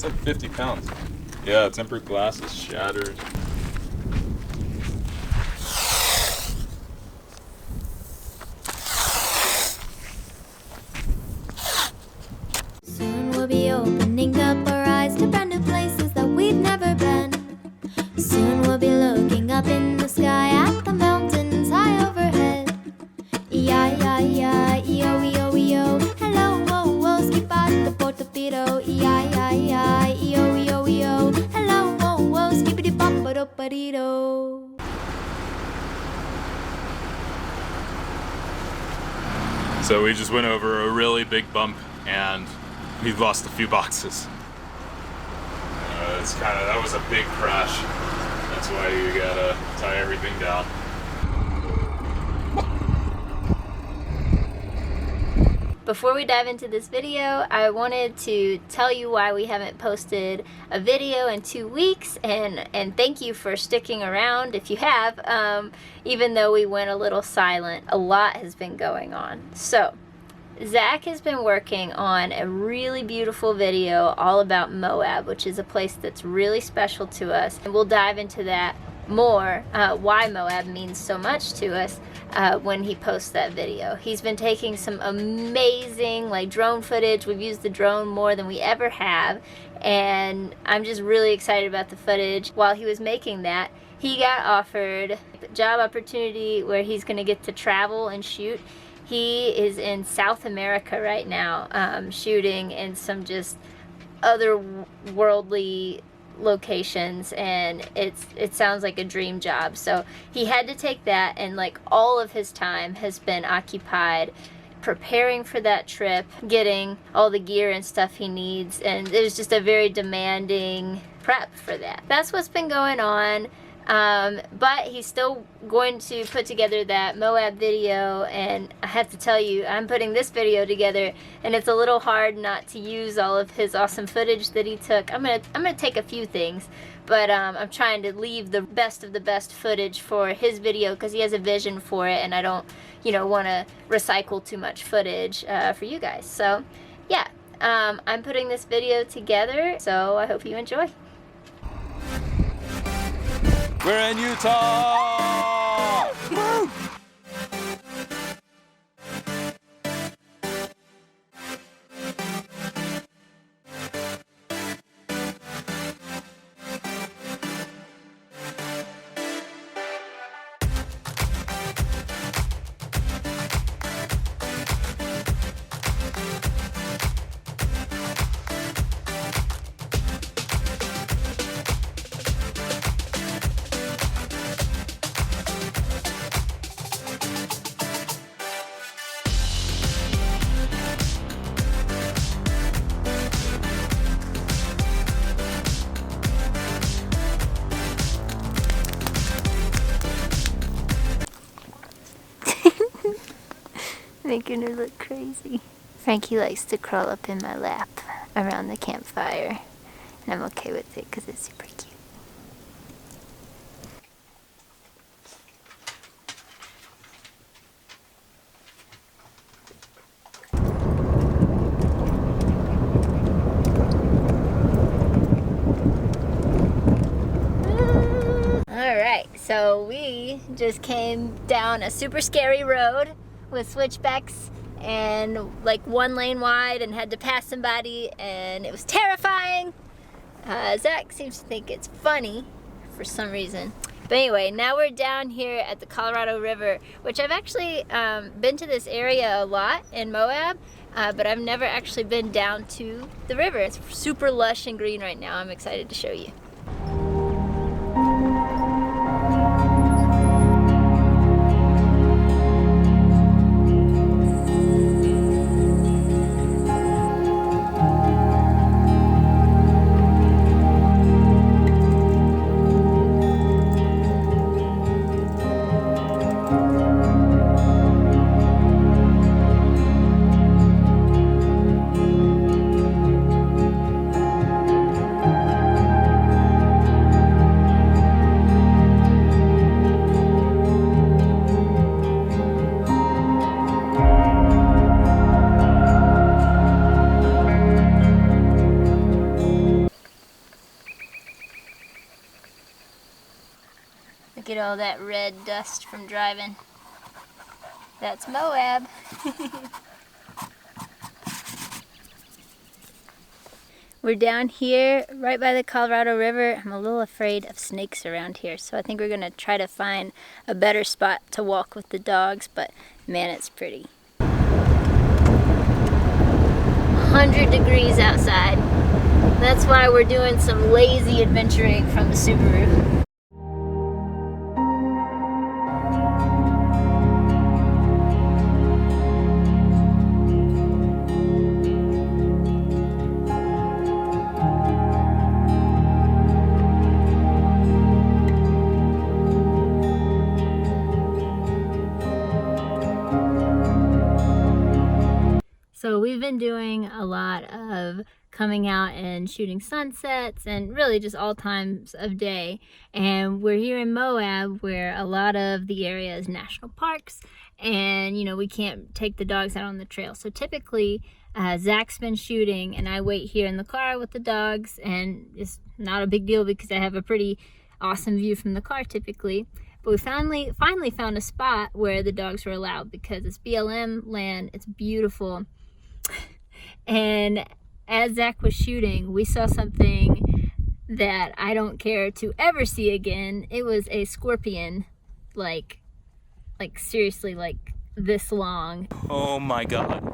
That's like 50 pounds. Yeah, tempered glass is shattered. Soon we'll be opening up our eyes to brand new places that we've never been. Soon we'll be looking up in the sky at the mountains high overhead. E-I-I-I, E-O-E-O-E-O. Hello, whoa, whoa, skip out the portofino. E-I-I-I, E-O-E-O-E-O. Hello, whoa, whoa, skippity-bop-a-dop-a-dee-do. So we just went over a really big bump and we've lost a few boxes. That was a big crash. That's why you gotta tie everything down. Before we dive into this video, I wanted to tell you why we haven't posted a video in 2 weeks, and thank you for sticking around if you have, even though we went a little silent. A lot has been going on. So, Zach has been working on a really beautiful video all about Moab, which is a place that's really special to us, and we'll dive into that more, why Moab means so much to us. When he posts that video. He's been taking some amazing drone footage. We've used the drone more than we ever have, and I'm just really excited about the footage. While he was making that, he got offered a job opportunity where he's gonna get to travel and shoot. He is in South America right now, shooting in some just otherworldly locations, and it sounds like a dream job. So he had to take that, and all of his time has been occupied preparing for that trip, getting all the gear and stuff he needs, and it was just a very demanding prep for that. That's what's been going on. But he's still going to put together that Moab video, and I have to tell you, I'm putting this video together, and it's a little hard not to use all of his awesome footage that he took. I'm gonna take a few things, but I'm trying to leave the best of the best footage for his video because he has a vision for it, and I don't, want to recycle too much footage for you guys. So, yeah, I'm putting this video together, so I hope you enjoy. We're in Utah! Woo! Making her look crazy. Frankie likes to crawl up in my lap around the campfire, and I'm okay with it because it's super cute. Alright, so we just came down a super scary road with switchbacks and one lane wide, and had to pass somebody, and it was terrifying. Zach seems to think it's funny for some reason. But anyway, now we're down here at the Colorado River, which I've actually been to this area a lot in Moab, but I've never actually been down to the river. It's super lush and green right now. I'm excited to show you. all that red dust from driving. That's Moab. We're down here right by the Colorado River. I'm a little afraid of snakes around here, so I think we're gonna try to find a better spot to walk with the dogs, but man, it's pretty. 100 degrees outside. That's why we're doing some lazy adventuring from the Subaru. So we've been doing a lot of coming out and shooting sunsets and really just all times of day. And we're here in Moab where a lot of the area is national parks and, you know, we can't take the dogs out on the trail. So typically Zach's been shooting and I wait here in the car with the dogs, and it's not a big deal because I have a pretty awesome view from the car typically. But we finally found a spot where the dogs were allowed because it's BLM land, it's beautiful. And as Zach was shooting, we saw something that I don't care to ever see again. It was a scorpion, like seriously, like this long. Oh my God.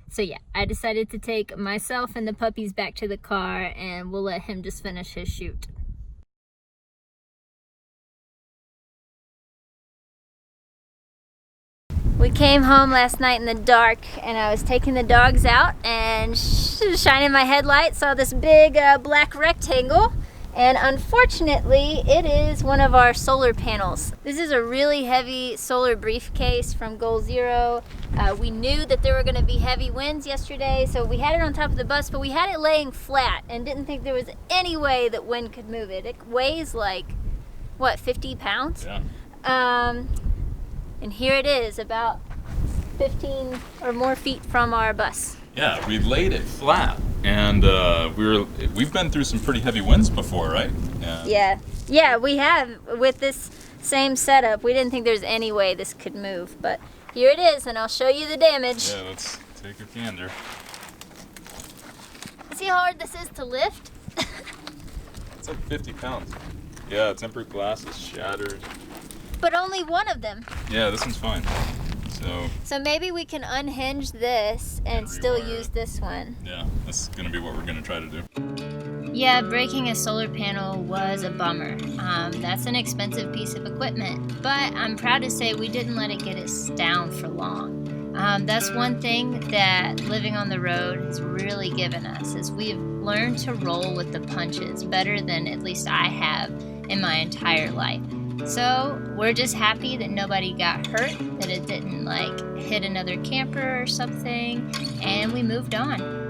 So yeah, I decided to take myself and the puppies back to the car and we'll let him just finish his shoot. We came home last night in the dark and I was taking the dogs out and shining my headlight, saw this big black rectangle, and unfortunately it is one of our solar panels. This is a really heavy solar briefcase from Goal Zero. We knew that there were going to be heavy winds yesterday, so we had it on top of the bus, but we had it laying flat and didn't think there was any way that wind could move it. It weighs like, what, 50 pounds? Yeah. And here it is, about 15 or more feet from our bus. Yeah, we laid it flat, and we've been through some pretty heavy winds before, right? Yeah, we have with this same setup. We didn't think there's any way this could move, but here it is, and I'll show you the damage. Yeah, let's take a gander. See how hard this is to lift? It's like 50 pounds. Yeah, tempered glass is shattered. But only one of them. Yeah, this one's fine. So maybe we can unhinge this and still rewire use it. this one. Yeah, that's gonna be what we're gonna try to do. Yeah, breaking a solar panel was a bummer. That's an expensive piece of equipment, but I'm proud to say we didn't let it get us down for long. That's one thing that living on the road has really given us, is we've learned to roll with the punches better than at least I have in my entire life. So we're just happy that nobody got hurt, that it didn't like hit another camper or something, and we moved on.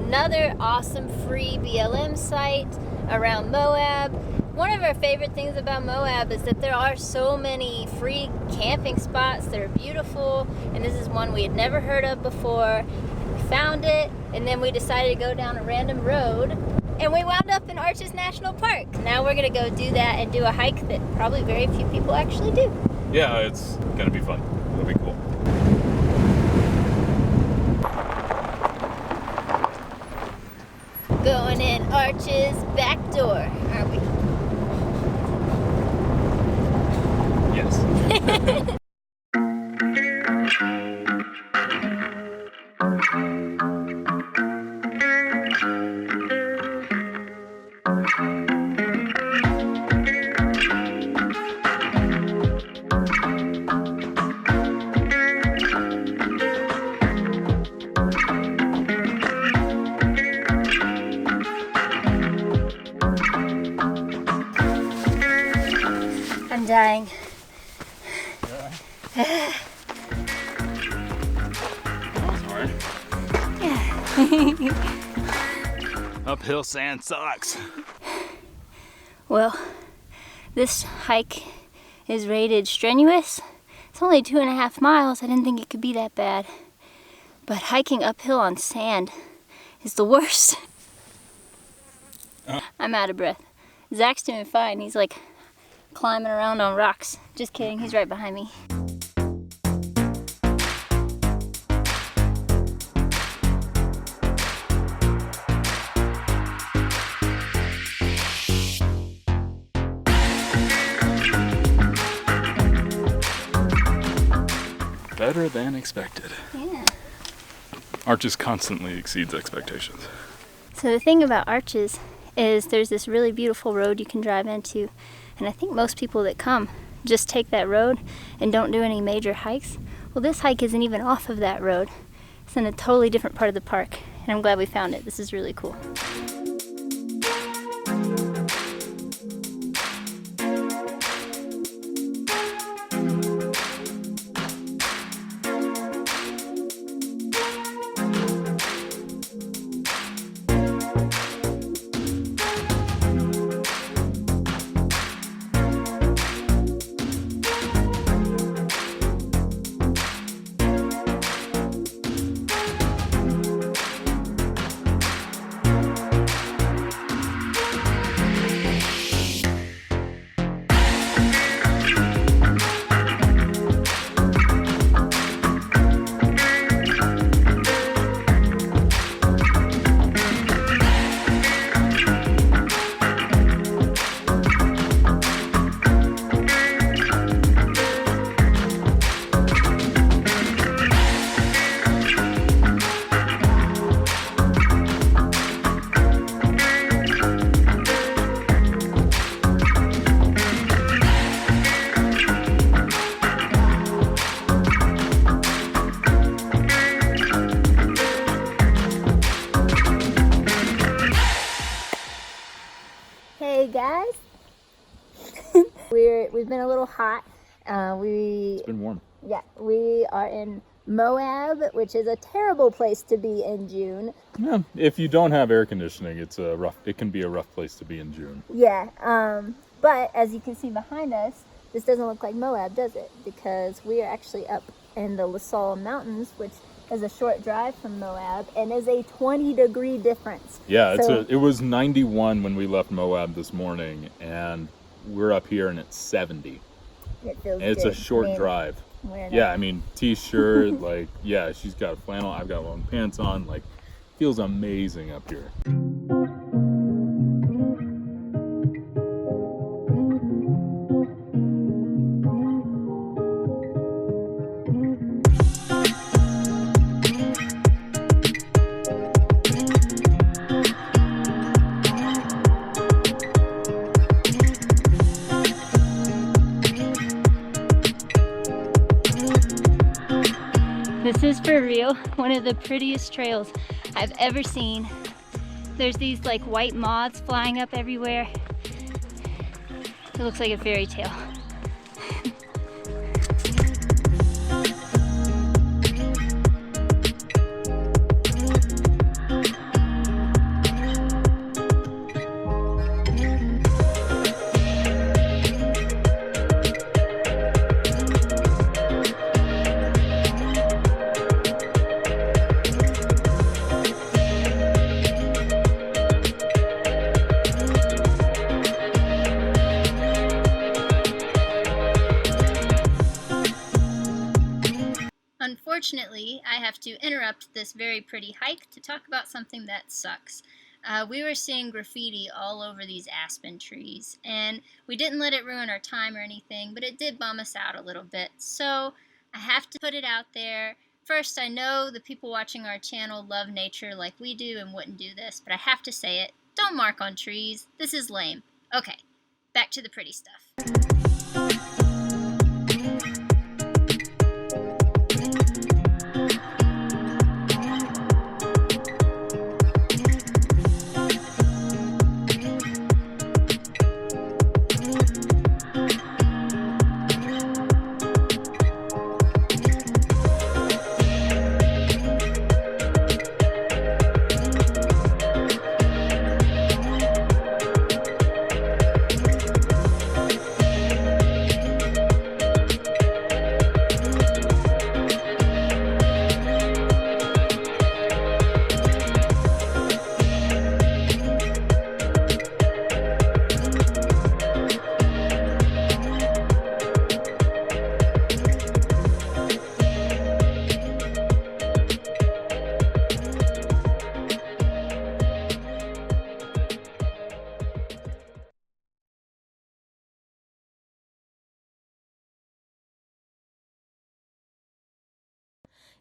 Another awesome free BLM site around Moab. One of our favorite things about Moab is that there are so many free camping spots that are beautiful, and this is one we had never heard of before. We found it, and then we decided to go down a random road, and we wound up in Arches National Park. Now we're gonna go do that and do a hike that probably very few people actually do. Yeah, it's gonna be fun. It'll be cool. Going in Arches back door, aren't we? Yes. dying. Uphill sand sucks. Well, this hike is rated strenuous. It's only 2.5 miles. I didn't think it could be that bad. But hiking uphill on sand is the worst. I'm out of breath. Zach's doing fine. He's like climbing around on rocks. Just kidding, he's right behind me. Better than expected. Yeah. Arches constantly exceeds expectations. So the thing about Arches is there's this really beautiful road you can drive into, and I think most people that come just take that road and don't do any major hikes. Well, this hike isn't even off of that road. It's in a totally different part of the park, and I'm glad we found it. This is really cool. Hey guys, we've been a little hot. It's been warm. Yeah, we are in Moab, which is a terrible place to be in June. Yeah, if you don't have air conditioning, it can be a rough place to be in June. Yeah, but as you can see behind us, this doesn't look like Moab, does it? Because we are actually up in the La Salle Mountains, which is a short drive from Moab, and is a 20-degree difference. Yeah, it was 91 when we left Moab this morning, and we're up here and it's 70. It feels and it's good. a short drive. Yeah, I mean, t-shirt, like, yeah, she's got a flannel, I've got long pants on, like, feels amazing up here. This is for real one of the prettiest trails I've ever seen. There's these like white moths flying up everywhere. It looks like a fairy tale. Unfortunately, I have to interrupt this very pretty hike to talk about something that sucks. We were seeing graffiti all over these aspen trees, and we didn't let it ruin our time or anything, but it did bum us out a little bit. So I have to put it out there. First, I know the people watching our channel love nature like we do and wouldn't do this, but I have to say it. Don't mark on trees. This is lame. Okay, back to the pretty stuff.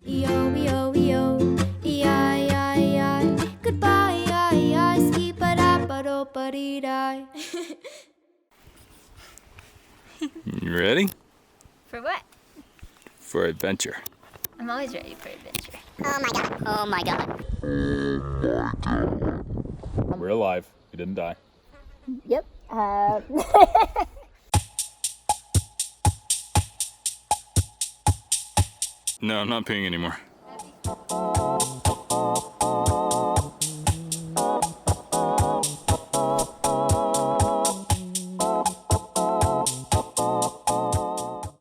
E-O, E-I-I-I. Goodbye, I ski-ba-da-ba-do-ba-dee-die. You ready? For what? For adventure. I'm always ready for adventure. Oh my god. Oh my god. We're alive. We didn't die. Yep. No, I'm not peeing anymore.